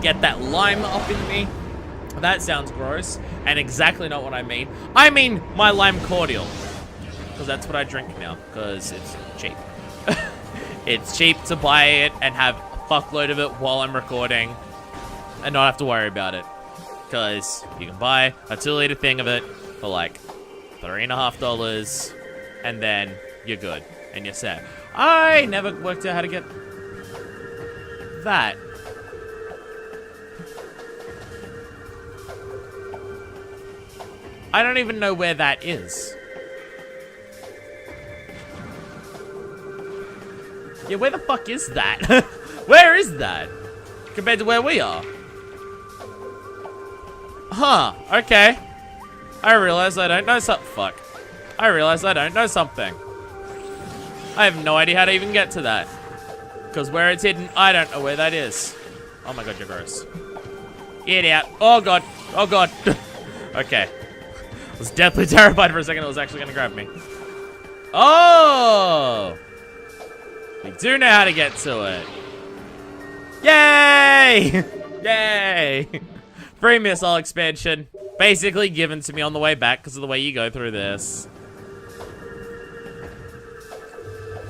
get that lime up in me. That sounds gross, and exactly not what I mean. I mean my lime cordial, because that's what I drink now, because it's cheap. It's cheap to buy it and have a fuckload of it while I'm recording and not have to worry about it, because you can buy a 2-liter thing of it for like $3.50, and then you're good, and you're set. I never worked out how to get that. I don't even know where that is. Yeah, where the fuck is that? Where is that? Compared to where we are? Huh, okay. I realize I don't know fuck. I realize I don't know something. I have no idea how to even get to that. Because where it's hidden, I don't know where that is. Oh my god, you're gross. Get out. Oh god. Oh god. Okay. I was deathly terrified for a second it was actually gonna grab me. Oh! We do know how to get to it. Yay! Yay! Free missile expansion. Basically given to me on the way back because of the way you go through this.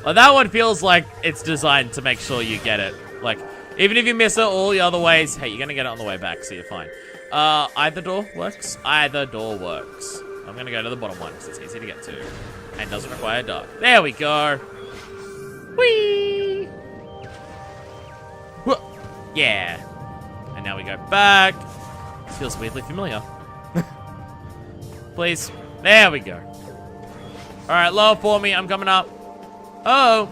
Well, that one feels like it's designed to make sure you get it. Like, even if you miss it all the other ways, hey, you're gonna get it on the way back, so you're fine. Either door works? Either door works. I'm gonna go to the bottom one because it's easy to get to and doesn't require a dog. There we go. Whee! Whoa. Yeah. And now we go back. This feels weirdly familiar. Please. There we go. Alright, lower for me. I'm coming up. Oh.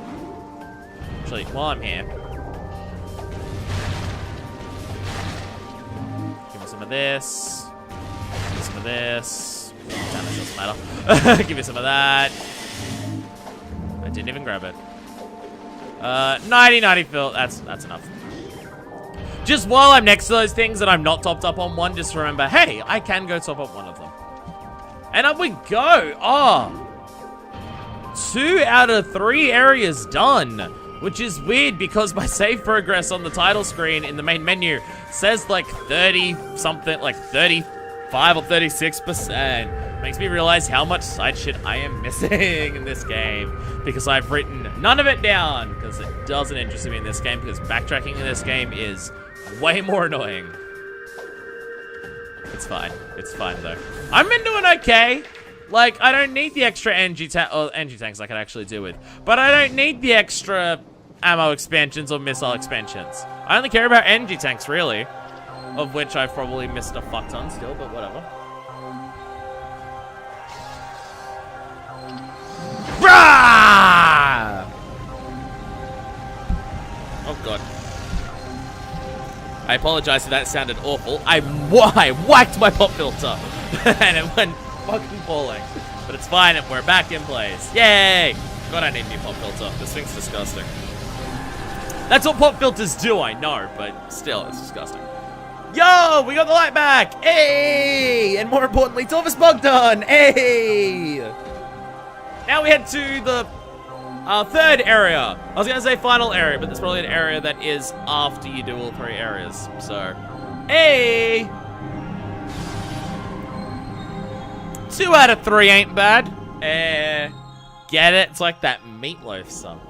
Actually, while I'm here. Give me some of this. Give me some of this. Damn, it doesn't matter. Give me some of that. I didn't even grab it. 90 fill. That's enough. Just while I'm next to those things and I'm not topped up on one, just remember, hey, I can go top up one of them. And up we go. Oh. 2 out of 3 areas done. Which is weird because my save progress on the title screen in the main menu says like 30 something, like 35 or 36%. Makes me realize how much side shit I am missing in this game. Because I've written none of it down. Because it doesn't interest me in this game. Because backtracking in this game is way more annoying. It's fine. It's fine though. I've been doing okay. Like, I don't need the extra energy tanks I can actually do with. But I don't need the extra ammo expansions or missile expansions. I only care about energy tanks, really. Of which I've probably missed a fuck ton still, but whatever. Rah! Oh, God. I apologize if that sounded awful. I whacked my pop filter. And it went fucking falling. But it's fine, we're back in place. Yay! God, I need a new pop filter. This thing's disgusting. That's what pop filters do, I know, but still, it's disgusting. Yo, we got the light back! Hey! And more importantly, Torvis Bogdan! Hey! Now we head to the third area. I was gonna say final area, but there's probably an area that is after you do all 3 areas. So, hey! 2 out of 3 ain't bad. Get it? It's like that Meatloaf song.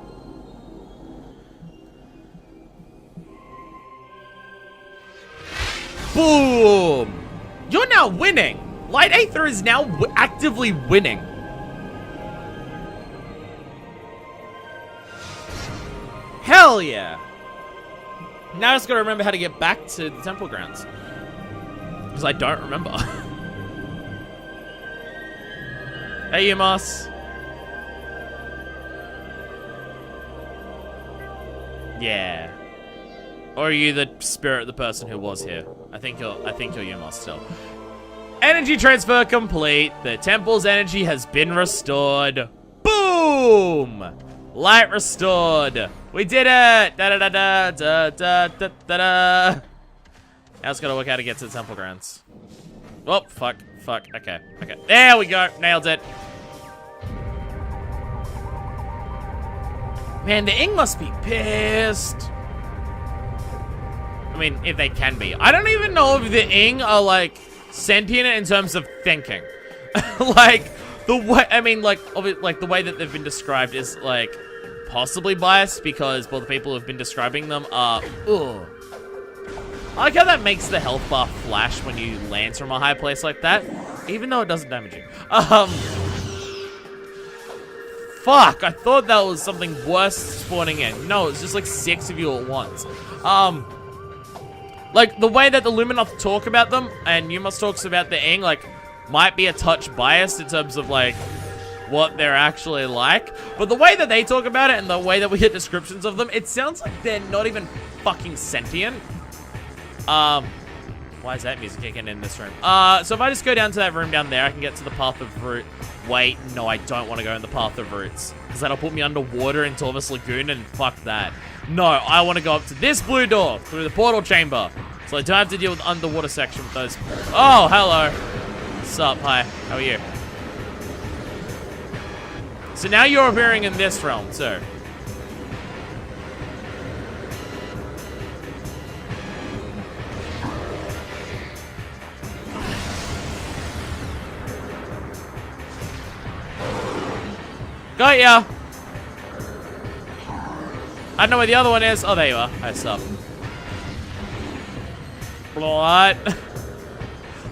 Boom! You're now winning. Light Aether is now actively winning. Hell yeah! Now I just gotta remember how to get back to the temple grounds. Because I don't remember. Hey, Umas. Yeah. Or are you the spirit of the person who was here? I think you're Umas still. Energy transfer complete. The temple's energy has been restored. Boom! Light restored. We did it! Da da da da da da da da da. Now it's gotta work out how to get to the temple grounds. Oh, fuck. Fuck. Okay. Okay. There we go. Nailed it. Man, the Ing must be pissed. I mean, if they can be. I don't even know if the Ing are, like, sentient in terms of thinking. Like, the way, I mean, like, the way that they've been described is, like, possibly biased because, well, the people who have been describing them are, ugh. I like how that makes the health bar flash when you land from a high place like that, even though it doesn't damage you. Fuck, I thought that was something worse spawning in. No, it's just like 6 of you at once. Like, the way that the Luminoth talk about them, and Numos talks about the Ing, like, might be a touch biased in terms of, like, what they're actually like. But the way that they talk about it and the way that we get descriptions of them, it sounds like they're not even fucking sentient. Why is that music kicking in this room? So if I just go down to that room down there, I can get to the Path of Root. Wait, no, I don't want to go in the Path of Roots. Because that'll put me underwater in Torvus Lagoon, and fuck that. No, I want to go up to this blue door through the portal chamber. So I don't have to deal with the underwater section with those. Oh, hello. What's up? Hi. How are you? So now you're appearing in this realm, too. Got ya! I don't know where the other one is. Oh, there you are. Hi, sup. What?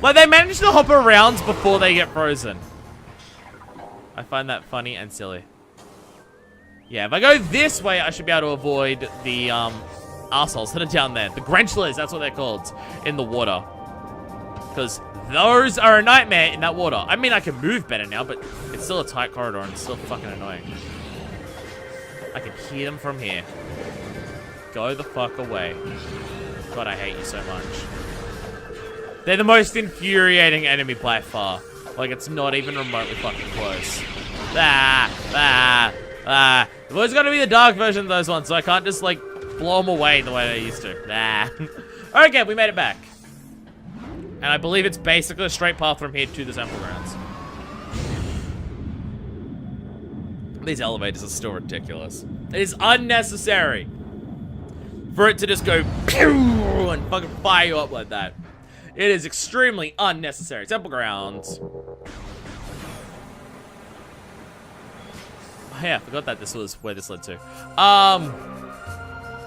Like, they managed to hop around before they get frozen. I find that funny and silly. Yeah, if I go this way, I should be able to avoid the, arseholes that are down there. The Grenchlers, that's what they're called, in the water. Because those are a nightmare in that water. I mean, I can move better now, but it's still a tight corridor and it's still fucking annoying. I can hear them from here. Go the fuck away. God, I hate you so much. They're the most infuriating enemy by far. Like, it's not even remotely fucking close. There's always got to be the dark version of those ones, so I can't just, like, blow them away the way they used to. Okay, we made it back. And I believe it's basically a straight path from here to the temple grounds. These elevators are still ridiculous. It is unnecessary for it to just go pew and fucking fire you up like that. It is extremely unnecessary. Temple grounds. Oh yeah, I forgot that this was where this led to.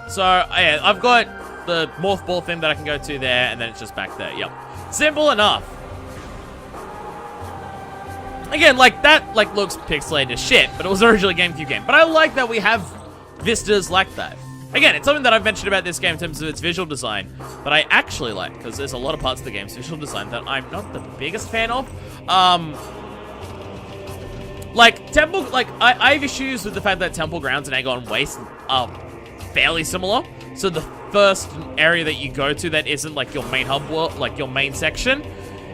So yeah, I've got the morph ball thing that I can go to there, and then it's just back there. Yep. Simple enough. Again, like, that, like, looks pixelated as shit, but it was originally a GameCube game. But I like that we have vistas like that. Again, it's something that I've mentioned about this game in terms of its visual design, but I actually like, because there's a lot of parts of the game's visual design that I'm not the biggest fan of. Like, Temple, like, I have issues with the fact that Temple Grounds and Aegon Waste are fairly similar. So the first area that you go to that isn't, like, your main hub world, like, your main section,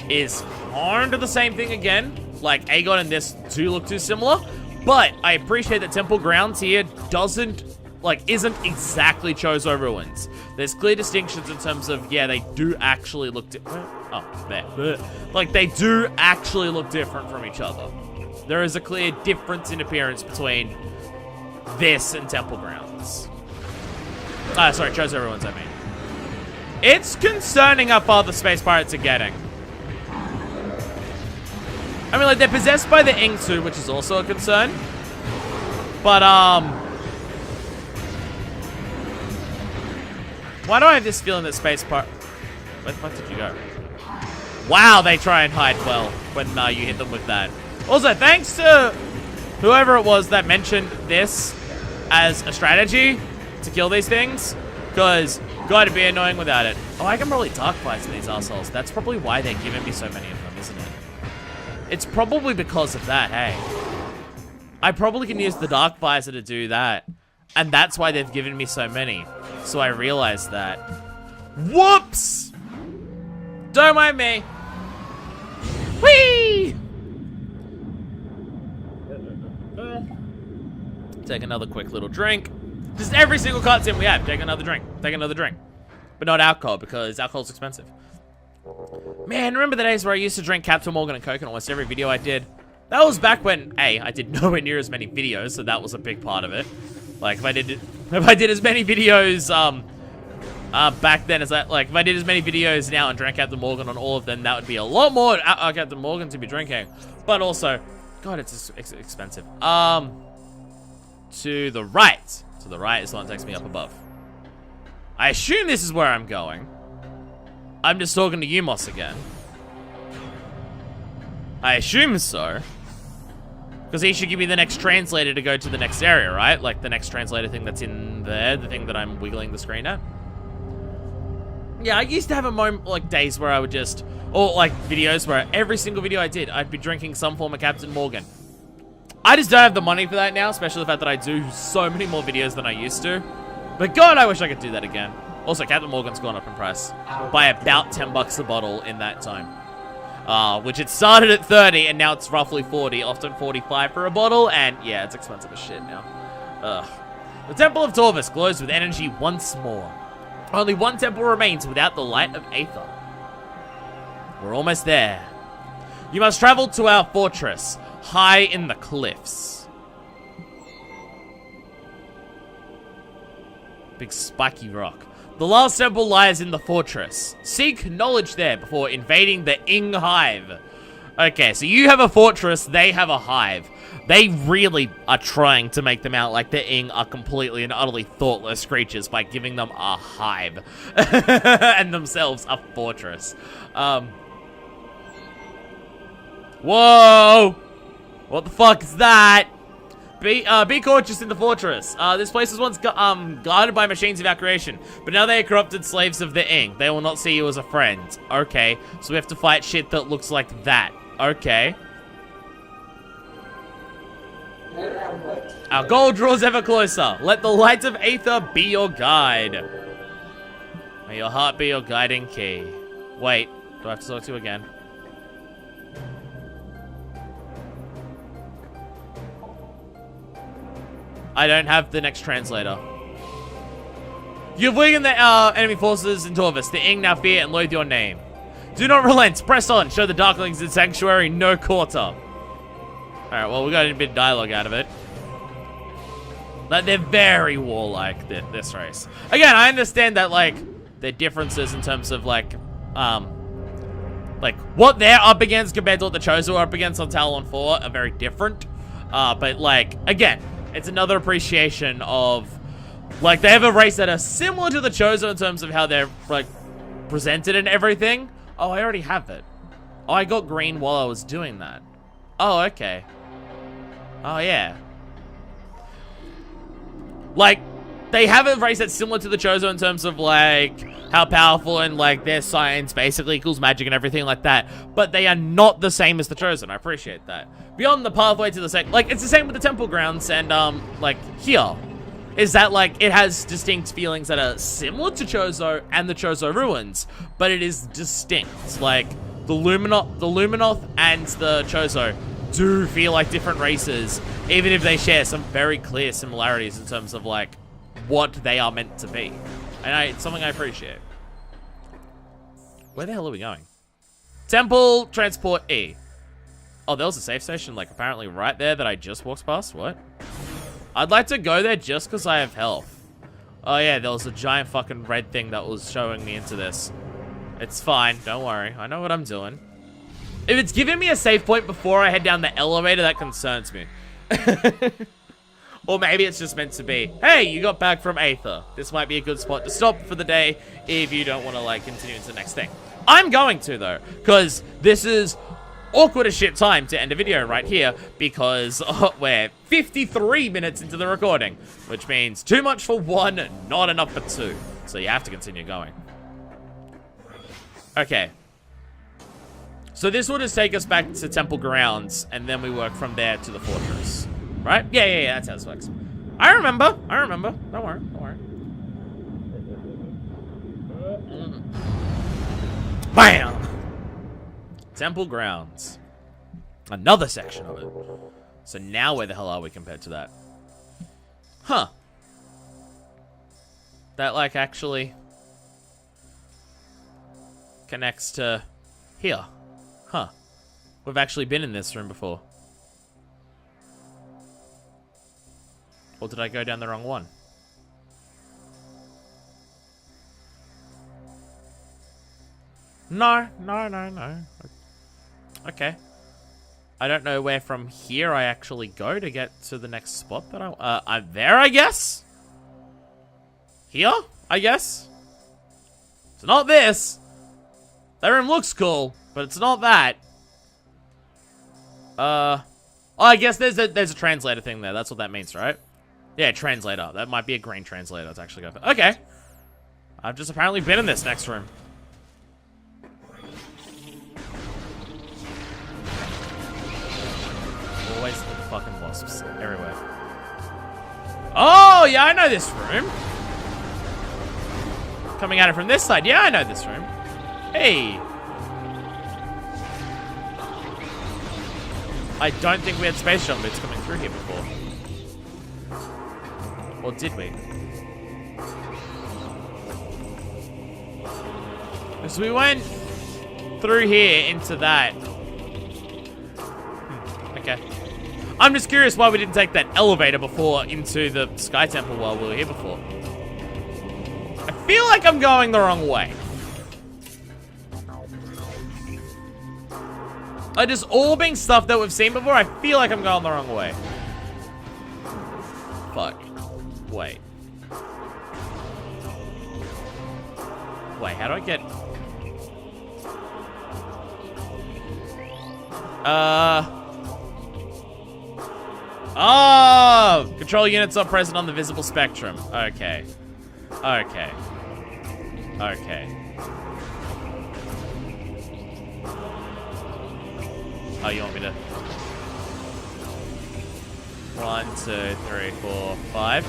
is kind of the same thing again. Like, Aegon and this do look too similar, but I appreciate that Temple Grounds here isn't exactly Chozo Ruins. There's clear distinctions in terms of, yeah, they do actually look there. Like, they do actually look different from each other. There is a clear difference in appearance between this and Temple Grounds. Sorry, Chozo Ruins, I mean. It's concerning how far the Space Pirates are getting. I mean, like, they're possessed by the Ingsu, which is also a concern. But, why do I have this feeling that Space Pirate... Where the fuck did you go? Wow, they try and hide well when you hit them with that. Also, thanks to whoever it was that mentioned this as a strategy to kill these things, because gotta be annoying without it. Oh, I can probably Dark Visor these assholes. That's probably why they're giving me so many of them, isn't it? It's probably because of that, hey. I probably can use the Dark Visor to do that, and that's why they've given me so many. So I realized that. Whoops! Don't mind me. Whee! Take another quick little drink. Just every single cutscene we have, take another drink. Take another drink. But not alcohol, because alcohol's expensive. Man, remember the days where I used to drink Captain Morgan and Coke in almost every video I did? That was back when, A, I did nowhere near as many videos, so that was a big part of it. Like, if I did as many videos, back then, is that like if I did as many videos now and drank Captain Morgan on all of them, that would be a lot more Captain Morgan to be drinking. But also, God, it's expensive. To the right. To the right is the one that takes me up above. I assume this is where I'm going. I'm just talking to Umos again. I assume so. Because he should give me the next translator to go to the next area, right? Like the next translator thing that's in there, the thing that I'm wiggling the screen at. Yeah, I used to have a moment, like days where I would just, or like videos where every single video I did, I'd be drinking some form of Captain Morgan. I just don't have the money for that now, especially the fact that I do so many more videos than I used to. But God, I wish I could do that again. Also, Captain Morgan's gone up in price by about 10 bucks a bottle in that time. Which it started at 30 and now it's roughly 40, often 45 for a bottle, and yeah, it's expensive as shit now. Ugh. The Temple of Torvus glows with energy once more. Only one temple remains without the light of Aether. We're almost there. You must travel to our fortress, high in the cliffs. Big spiky rock. The last temple lies in the fortress. Seek knowledge there before invading the Ing Hive. Okay, so you have a fortress, they have a hive. They really are trying to make them out like the Ing are completely and utterly thoughtless creatures by giving them a hive. And themselves a fortress. Whoa! What the fuck is that? Be cautious in the fortress. This place was once guarded by machines of our creation, but now they are corrupted slaves of the Ing. They will not see you as a friend. Okay, so we have to fight shit that looks like that. Okay. Our goal draws ever closer. Let the light of Aether be your guide. May your heart be your guiding key. Wait, do I have to talk to you again? I don't have the next translator. You've weakened the enemy forces in Torvus. The Ing now fear and loathe your name. Do not relent. Press on. Show the Darklings in Sanctuary no quarter. Alright, well, we got a bit of dialogue out of it. Like, they're very warlike, this race. Again, I understand that, like, their differences in terms of, like, what they're up against compared to what the Chozo are up against on Talon 4 are very different. But, like, again, it's another appreciation of, like, they have a race that are similar to the Chozo in terms of how they're, like, presented and everything. Oh, I already have it. Oh, I got green while I was doing that. Oh, okay. Oh, yeah. Like, they have a race that's similar to the Chozo in terms of, like, how powerful and, like, their science basically equals magic and everything like that. But they are not the same as the Chosen. I appreciate that. Beyond the pathway to the like, it's the same with the Temple Grounds and, like, here. Is that, like, it has distinct feelings that are similar to Chozo and the Chozo Ruins. But it is distinct. Like, the Luminoth and the Chozo do feel like different races, even if they share some very clear similarities in terms of, like, what they are meant to be. And it's something I appreciate. Where the hell are we going? Temple Transport E. Oh, there was a safe station, like, apparently right there that I just walked past. What? I'd like to go there just because I have health. Oh, yeah, there was a giant fucking red thing that was showing me into this. It's fine. Don't worry. I know what I'm doing. If it's giving me a save point before I head down the elevator, that concerns me. Or maybe it's just meant to be, hey, you got back from Aether. This might be a good spot to stop for the day if you don't want to, like, continue into the next thing. I'm going to, though, because this is awkward as shit time to end a video right here because we're 53 minutes into the recording, which means too much for one, not enough for two. So you have to continue going. Okay. So this will just take us back to Temple Grounds, and then we work from there to the fortress. Right? Yeah, that's how this works. I remember. Don't worry. Bam! Temple Grounds. Another section of it. So now where the hell are we compared to that? Huh. That, like, actually connects to here. Huh. We've actually been in this room before. Or did I go down the wrong one? No. Okay. I don't know where from here I actually go to get to the next spot that I'm there, I guess? Here, I guess? It's not this. That room looks cool, but it's not that. Oh, I guess there's a translator thing there. That's what that means, right? Yeah, translator. That might be a green translator to actually go for. Okay. I've just apparently been in this next room. Always the fucking wasps everywhere. Oh, yeah, I know this room. Coming at it from this side. Yeah, I know this room. Hey. I don't think we had space shuttle bits coming through here before. Or did we? So we went through here into that. Okay. I'm just curious why we didn't take that elevator before into the Sky Temple while we were here before. I feel like I'm going the wrong way. Like, just all being stuff that we've seen before, I feel like I'm going the wrong way. Fuck. Wait. Wait, how do I get... Oh! Control units are present on the visible spectrum. Okay. Okay. Okay. Oh, you want me to... 1, 2, 3, 4, 5.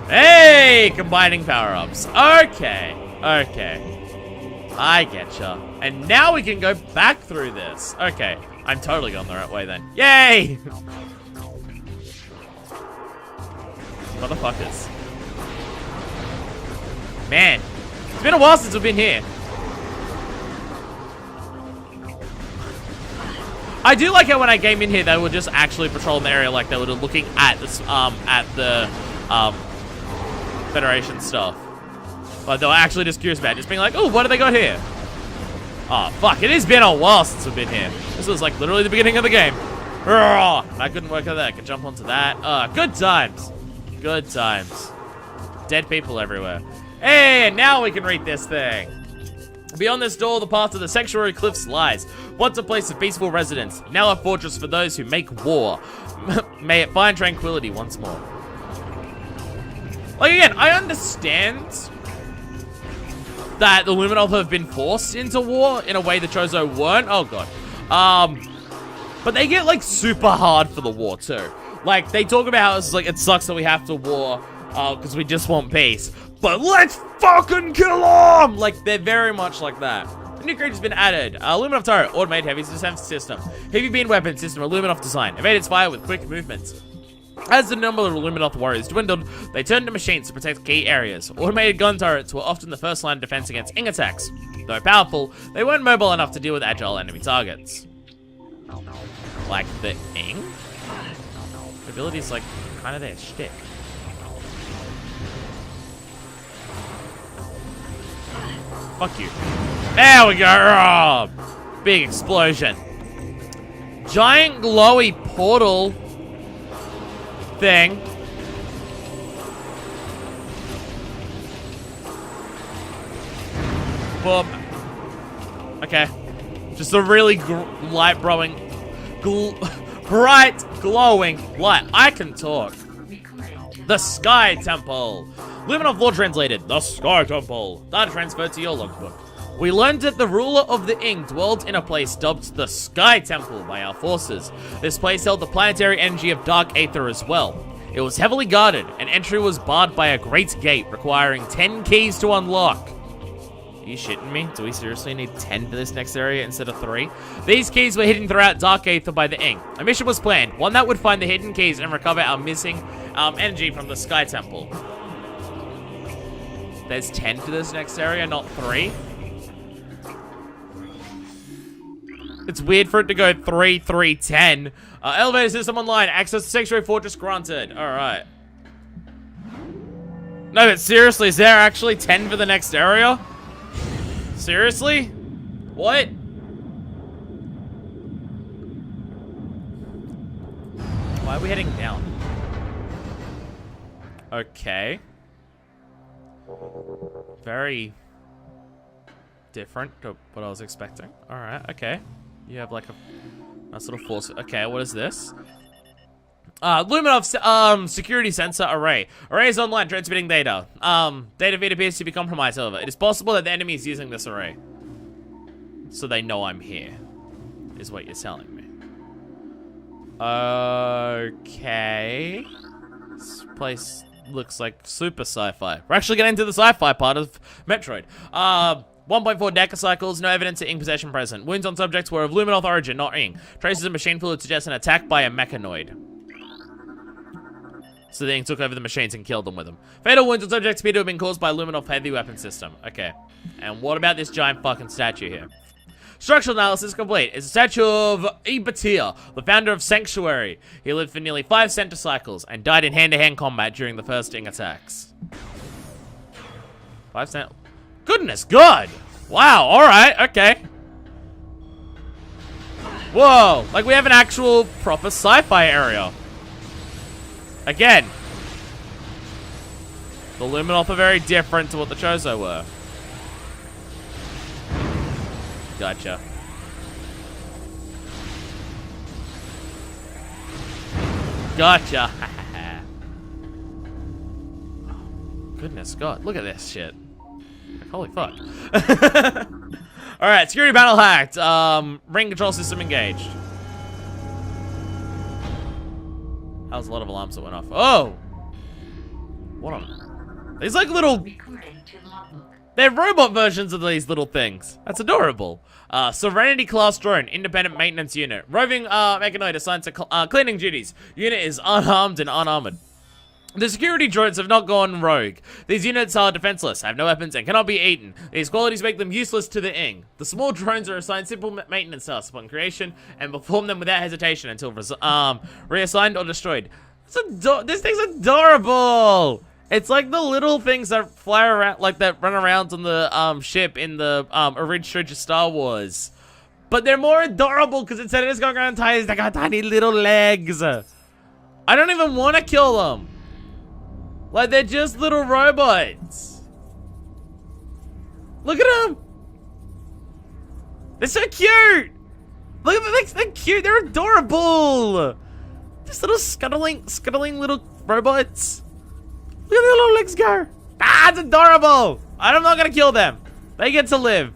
Hey! Combining power-ups. Okay. Okay. I getcha. And now we can go back through this. Okay. I'm totally going the right way then. Yay! Motherfuckers. Man. It's been a while since we've been here. I do like how when I came in here, they were just actually patrolling the area like they were looking at this, Federation stuff. But they were actually just curious about it, just being like, oh, what do they got here? Oh, fuck, it has been a while since we've been here. This was like literally the beginning of the game. I couldn't work on that. I could jump onto that. Good times. Good times. Dead people everywhere. Hey, and now we can read this thing. Beyond this door, the path to the sanctuary cliffs lies. Once a place of peaceful residence, now a fortress for those who make war. May it find tranquility once more. Like, again, I understand that the Luminov have been forced into war in a way the Chozo weren't. Oh, God. But they get, like, super hard for the war, too. Like, they talk about how it's like, it sucks that we have to war, because we just want peace. But let's fucking kill them! Like, they're very much like that. A new creature's been added. Luminov turret, automated heavy defense system. Heavy beam weapon system, Luminov design. Evade its fire with quick movements. As the number of Luminov warriors dwindled, they turned to machines to protect key areas. Automated gun turrets were often the first line of defense against Ing attacks. Though powerful, they weren't mobile enough to deal with agile enemy targets. Like the Ing? The ability's like kind of their shtick. Fuck you. There we go. Oh, big explosion. Giant glowy portal thing. Boom. Okay. Just a really light bright glowing light. I can talk. The Sky Temple. Luminov lore translated. The Sky Temple. Data transferred to your logbook. We learned that the ruler of the Ing dwelled in a place dubbed the Sky Temple by our forces. This place held the planetary energy of dark aether as well. It was heavily guarded, and entry was barred by a great gate requiring 10 keys to unlock. Are you shitting me? Do we seriously need 10 for this next area instead of 3? These keys were hidden throughout dark aether by the Ing. A mission was planned, one that would find the hidden keys and recover our missing energy from the Sky Temple. There's 10 for this next area, not 3? It's weird for it to go 3, 3, 10. Elevator system online. Access to Sanctuary Fortress granted. Alright. No, but seriously, is there actually 10 for the next area? Seriously? What? Why are we heading down? Okay. Very different to what I was expecting. Alright, okay. You have like a nice little force. Okay, what is this? Luminov security sensor array. Array is online, transmitting data. Data feed appears to be compromised, however. It is possible that the enemy is using this array. So they know I'm here, is what you're telling me. Okay. This place looks like super sci-fi. We're actually getting into the sci-fi part of Metroid. 1.4 decacycles, no evidence of ink possession present. Wounds on subjects were of Luminov origin, not ink. Traces of machine fluid suggest an attack by a mechanoid. So the ink took over the machines and killed them with them. Fatal wounds on subjects appear to have been caused by Luminov heavy weapon system. Okay. And what about this giant fucking statue here? Structural analysis complete. It's a statue of Ibatir, the founder of Sanctuary. He lived for nearly 5 centicycles and died in hand-to-hand combat during the first ink attacks. 5 cent. Goodness God! Wow, alright, okay. Whoa, like we have an actual proper sci-fi area. Again. The Luminov are very different to what the Chozo were. Gotcha. Gotcha. Goodness God, look at this shit. Holy fuck. Alright, security panel hacked. Ring control system engaged. That was a lot of alarms that went off. Oh! What on? These like little... They're robot versions of these little things. That's adorable. Serenity class drone, independent maintenance unit. Roving mechanoid assigned to cleaning duties. Unit is unarmed and unarmored. The security droids have not gone rogue. These units are defenseless, have no weapons, and cannot be eaten. These qualities make them useless to the Ing. The small drones are assigned simple maintenance tasks upon creation and perform them without hesitation until reassigned or destroyed. This thing's adorable! It's like the little things that fly around, like that run around on the ship in the original Star Wars. But they're more adorable because instead of just going around tires, they got tiny little legs. I don't even want to kill them. Like, they're just little robots. Look at them. They're so cute. Look at them, they're cute. They're adorable. Just little scuttling little robots. Look at their little legs go. Ah, it's adorable. I'm not gonna kill them. They get to live.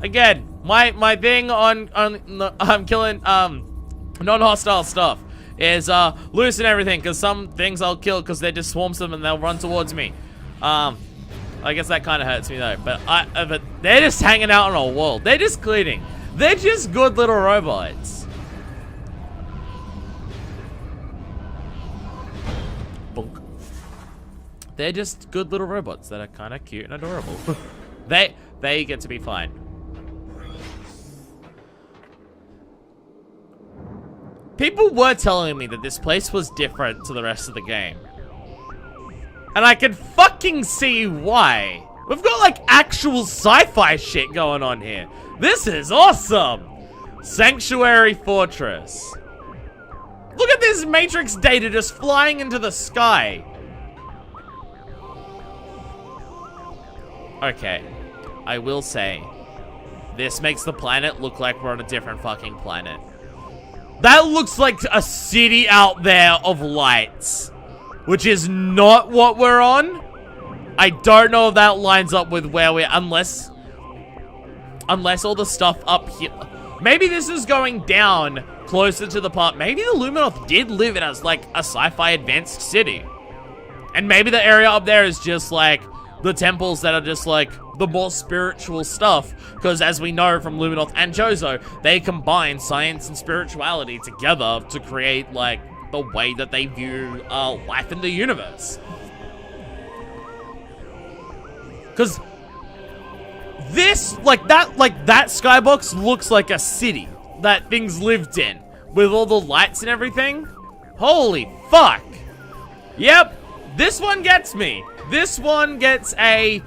Again, my thing on killing non-hostile stuff is loosen everything, because some things I'll kill because they just swarms them and they'll run towards me. I guess that kind of hurts me though. But they're just hanging out on a wall. They're just cleaning. They're just good little robots. Bonk. They're just good little robots that are kind of cute and adorable. they get to be fine. People were telling me that this place was different to the rest of the game. And I can fucking see why. We've got like actual sci-fi shit going on here. This is awesome. Sanctuary Fortress. Look at this Matrix data just flying into the sky. Okay, I will say, this makes the planet look like we're on a different fucking planet. That looks like a city out there of lights, which is not what we're on. I don't know if that lines up with where we're, unless all the stuff up here. Maybe this is going down closer to the part. Maybe the Luminov did live in as like a sci-fi advanced city. And maybe the area up there is just like the temples that are just like the more spiritual stuff, because as we know from Luminov and Chozo, they combine science and spirituality together to create like the way that they view life in the universe. Because this, that skybox looks like a city that things lived in with all the lights and everything. Holy fuck. Yep, this one gets me. This one gets a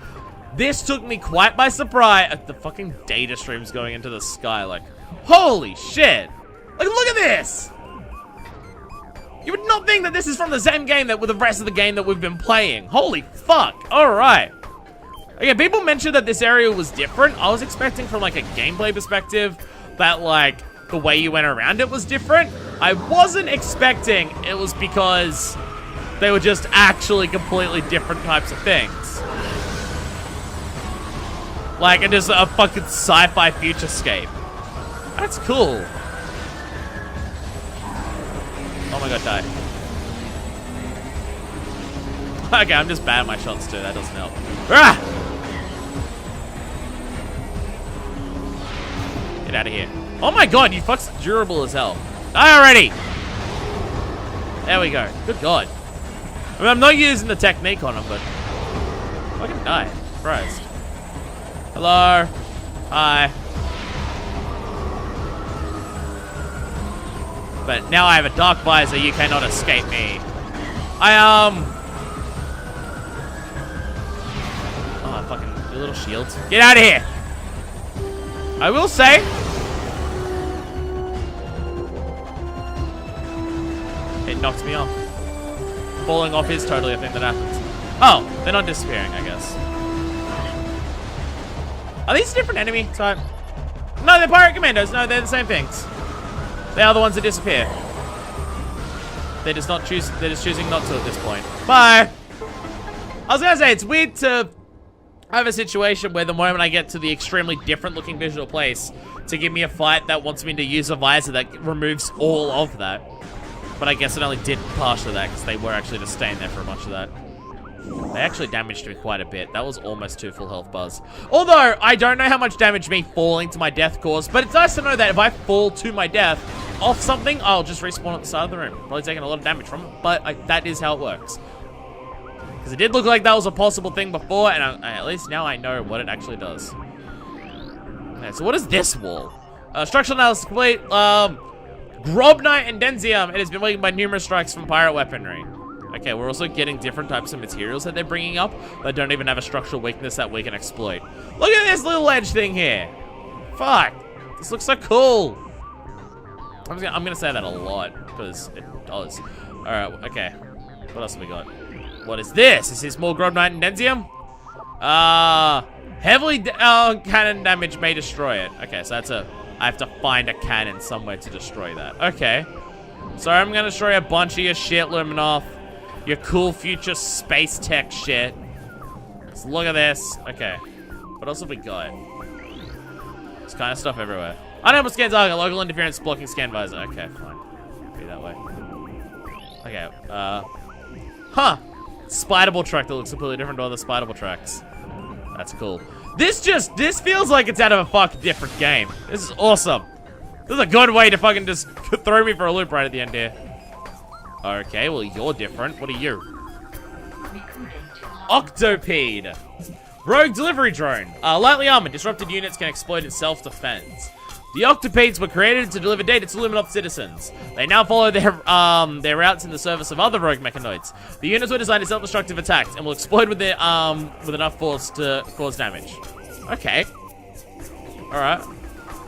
This took me quite by surprise. The fucking data stream's going into the sky. Like, holy shit. Like, look at this. You would not think that this is from the same game that with the rest of the game that we've been playing. Holy fuck. Alright. Okay, people mentioned that this area was different. I was expecting from like a gameplay perspective that like the way you went around it was different. I wasn't expecting it was because they were just actually completely different types of things. Like, it is a fucking sci-fi futurescape. That's cool. Oh my god, die. Okay, I'm just bad at my shots too. That doesn't help. Ah! Get out of here. Oh my god, you fuck's durable as hell. Die already! There we go. Good god. I mean, I'm not using the technique on him, but I can die. Christ. Hello. Hi. But now I have a dark visor, you cannot escape me. Oh, fucking, your little shields. Get out of here! I will say... It knocks me off. Falling off is totally a thing that happens. Oh, they're not disappearing, I guess. Are these a different enemy type? No, they're pirate commandos. No, they're the same things. They are the ones that disappear. They're just choosing not to at this point. Bye. I was gonna say, it's weird to have a situation where the moment I get to the extremely different looking visual place to give me a fight that wants me to use a visor that removes all of that. But I guess it only did partially that because they were actually just staying there for a bunch of that. They actually damaged me quite a bit. That was almost 2 full health bars. Although, I don't know how much damage me falling to my death caused, but it's nice to know that if I fall to my death off something, I'll just respawn at the side of the room. Probably taking a lot of damage from it, but that is how it works. Because it did look like that was a possible thing before, and at least now I know what it actually does. Okay, so what is this wall? Structural analysis complete. Grobnite and Denzium. It has been weakened by numerous strikes from pirate weaponry. Okay, we're also getting different types of materials that they're bringing up that don't even have a structural weakness that we can exploit. Look at this little edge thing here. Fuck. This looks so cool. I'm gonna say that a lot because it does. Alright, okay. What else have we got? What is this? Is this more Grobnite and Denzium? Heavily cannon damage may destroy it. Okay, so that's I have to find a cannon somewhere to destroy that. Okay. So I'm gonna destroy a bunch of your shit, Luminoff. Your cool future space tech shit. Let's look at this. Okay. What else have we got? There's kind of stuff everywhere. Unable scan target. Local interference blocking scan visor. Okay, fine. Be that way. Okay. Huh. Spiderable track that looks completely different to other Spiderable tracks. That's cool. This feels like it's out of a fucking different game. This is awesome. This is a good way to fucking just throw me for a loop right at the end here. Okay, well, you're different. What are you? Octopede. Rogue delivery drone. Lightly armored. Disrupted units can exploit in self-defense. The Octopedes were created to deliver data to Luminoth citizens. They now follow their routes in the service of other rogue mechanoids. The units were designed as self-destructive attacks and will explode with enough force to cause damage. Okay. Alright.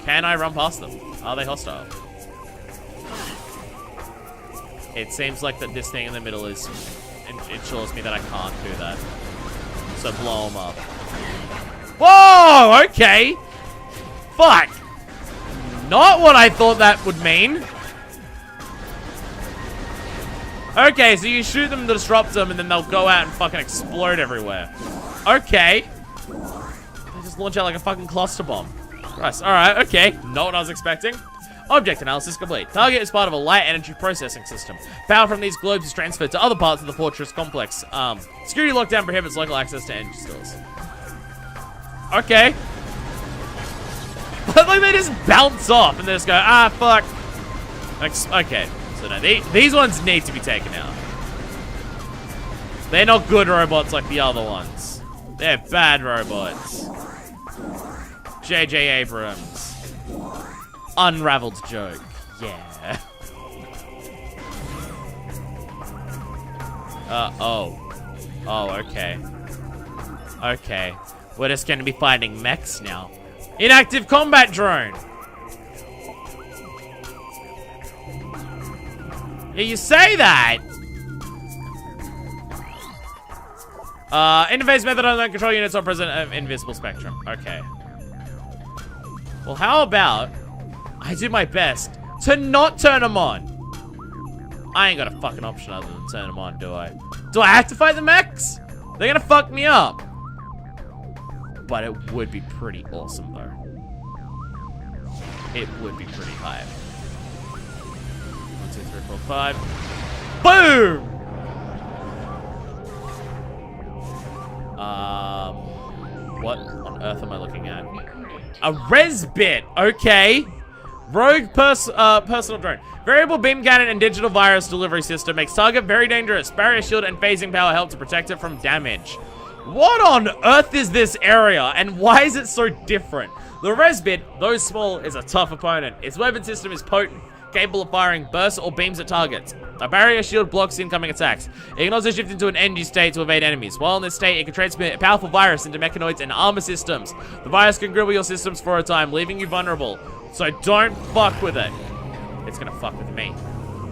Can I run past them? Are they hostile? It seems like that this thing in the middle ensures me that I can't do that. So blow them up. Whoa! Okay! Fuck! Not what I thought that would mean. Okay, so you shoot them to disrupt them and then they'll go out and fucking explode everywhere. Okay. They just launch out like a fucking cluster bomb. Christ, alright, okay. Not what I was expecting. Object analysis complete. Target is part of a light energy processing system. Power from these globes is transferred to other parts of the fortress complex. Security lockdown prohibits local access to energy stores. Okay. But like they just bounce off and they just go, ah, fuck. Okay. So no, these ones need to be taken out. They're not good robots like the other ones. They're bad robots. J.J. Abrams. Unraveled joke. Yeah. Oh. Oh, okay. Okay. We're just going to be fighting mechs now. Inactive combat drone. Yeah, you say that. Interface method on control units are present of invisible spectrum. Okay. Well, how about I do my best to not turn them on? I ain't got a fucking option other than turn them on, do I? Do I have to fight the mechs? They're gonna fuck me up. But it would be pretty awesome, though. It would be pretty hype. 1, 2, 3, 4, 5. Boom! What on earth am I looking at? A res bit, okay. Rogue personal drone. Variable beam cannon and digital virus delivery system makes target very dangerous. Barrier shield and phasing power help to protect it from damage. What on earth is this area, and why is it so different? The res bit, though small, is a tough opponent. Its weapon system is potent, capable of firing bursts or beams at targets. A barrier shield blocks incoming attacks. It can also shift into an energy state to evade enemies. While in this state, it can transmit a powerful virus into mechanoids and armor systems. The virus can cripple your systems for a time, leaving you vulnerable. So don't fuck with it. It's gonna fuck with me.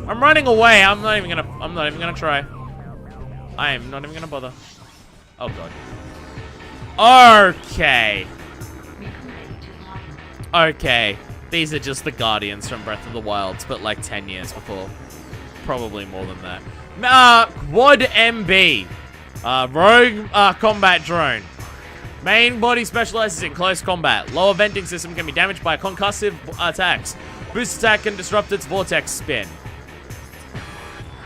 I'm running away. I'm not even gonna try. I am not even gonna bother. Oh god. Okay. Okay. These are just the Guardians from Breath of the Wild, but like 10 years before. Probably more than that. Quad MB. Rogue combat drone. Main body specializes in close combat. Lower venting system can be damaged by concussive attacks. Boost attack can disrupt its vortex spin.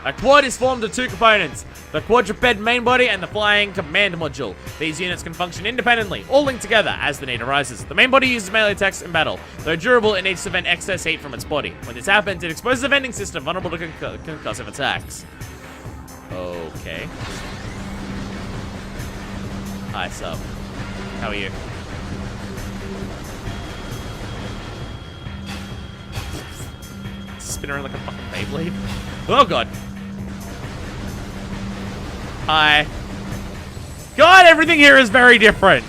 A quad is formed of 2 components. The quadruped main body and the flying command module. These units can function independently, all linked together as the need arises. The main body uses melee attacks in battle. Though durable, it needs to vent excess heat from its body. When this happens, it exposes the venting system vulnerable to concussive attacks. Okay. Hi, sub. How are you? Spin around like a fucking Beyblade. Oh god. Hi. God, everything here is very different.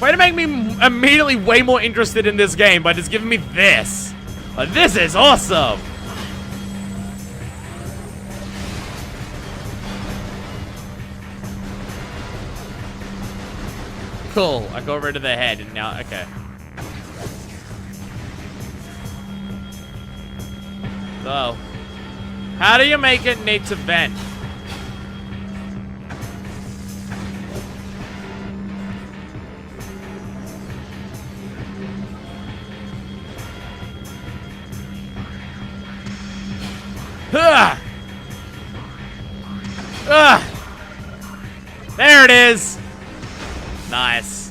Way to make me immediately way more interested in this game by just giving me this. This is awesome. Cool. I got rid of the head and now, okay. So, how do you make it need to vent? There it is. Nice.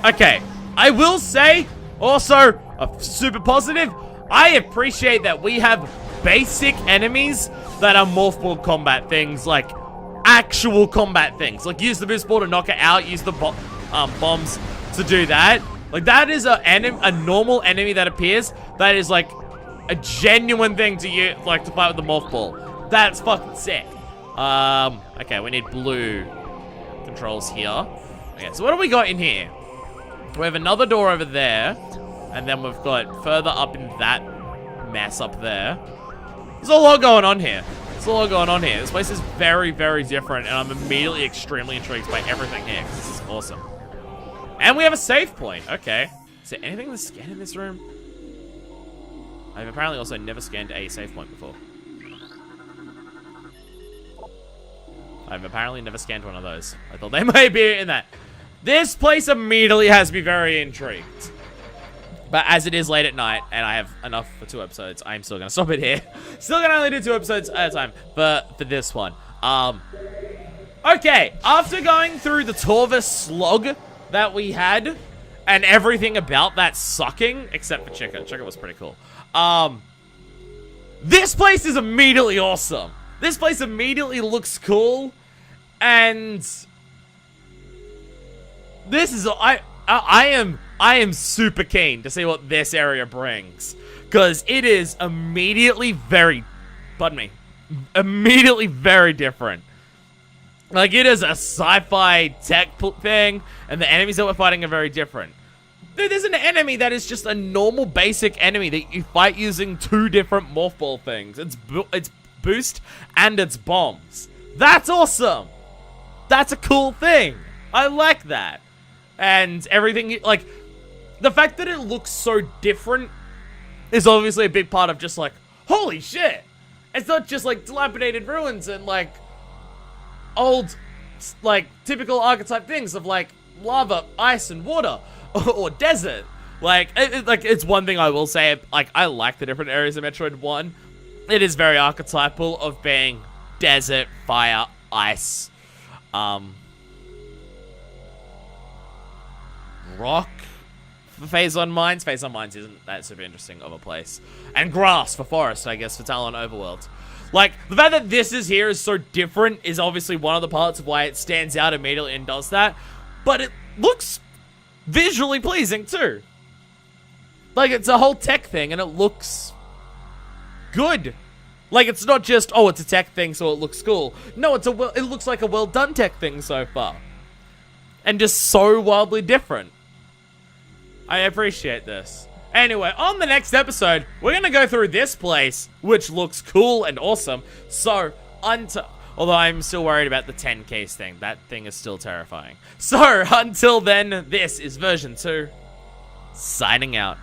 Okay, I will say, also, a super positive, I appreciate that we have basic enemies that are multiple combat things, like actual combat things. Like use the boost ball to knock it out, use the bombs to do that. Like that is a normal enemy that appears that is like a genuine thing to use, like to fight with the morph ball. That's fucking sick. Okay, we need blue controls here. Okay, so what do we got in here? We have another door over there, and then we've got further up in that mess up there. There's a lot going on here. This place is very, very different, and I'm immediately extremely intrigued by everything here, because this is awesome. And we have a save point. Okay. Is there anything to scan in this room? I've apparently also never scanned a save point before. I've apparently never scanned one of those. I thought they may be in that. This place immediately has me very intrigued. But as it is late at night, and I have enough for 2 episodes, I'm still going to stop it here. Still going to only do 2 episodes at a time for this one. Okay, after going through the Torva slog that we had, and everything about that sucking, except for Chica. Chica was pretty cool. This place is immediately awesome. This place immediately looks cool, and this is I am super keen to see what this area brings, because it is immediately very, immediately very different. Like, it is a sci-fi tech thing, and the enemies that we're fighting are very different. Dude, there's an enemy that is just a normal basic enemy that you fight using 2 different morph ball things. It's boost and it's bombs. That's awesome. That's a cool thing. I like that. And everything, like, the fact that it looks so different is obviously a big part of just like, holy shit. It's not just like dilapidated ruins and like old, like, typical archetype things of like lava, ice, and water. Or desert. Like, it's one thing I will say, like, I like the different areas of Metroid 1. It is very archetypal of being desert, fire, ice, rock for Phazon Mines. Phazon Mines isn't that super interesting of a place. And grass for forest, I guess, for Talon Overworld. Like, the fact that this is here is so different is obviously one of the parts of why it stands out immediately and does that. But it looks visually pleasing too. Like, it's a whole tech thing and it looks good. Like, it's not just, oh, it's a tech thing so it looks cool. No, it looks like a well done tech thing so far. And just so wildly different. I appreciate this. Anyway, on the next episode, we're gonna go through this place, which looks cool and awesome. So, although I'm still worried about the 10 case thing. That thing is still terrifying. So, until then, this is version 2. Signing out.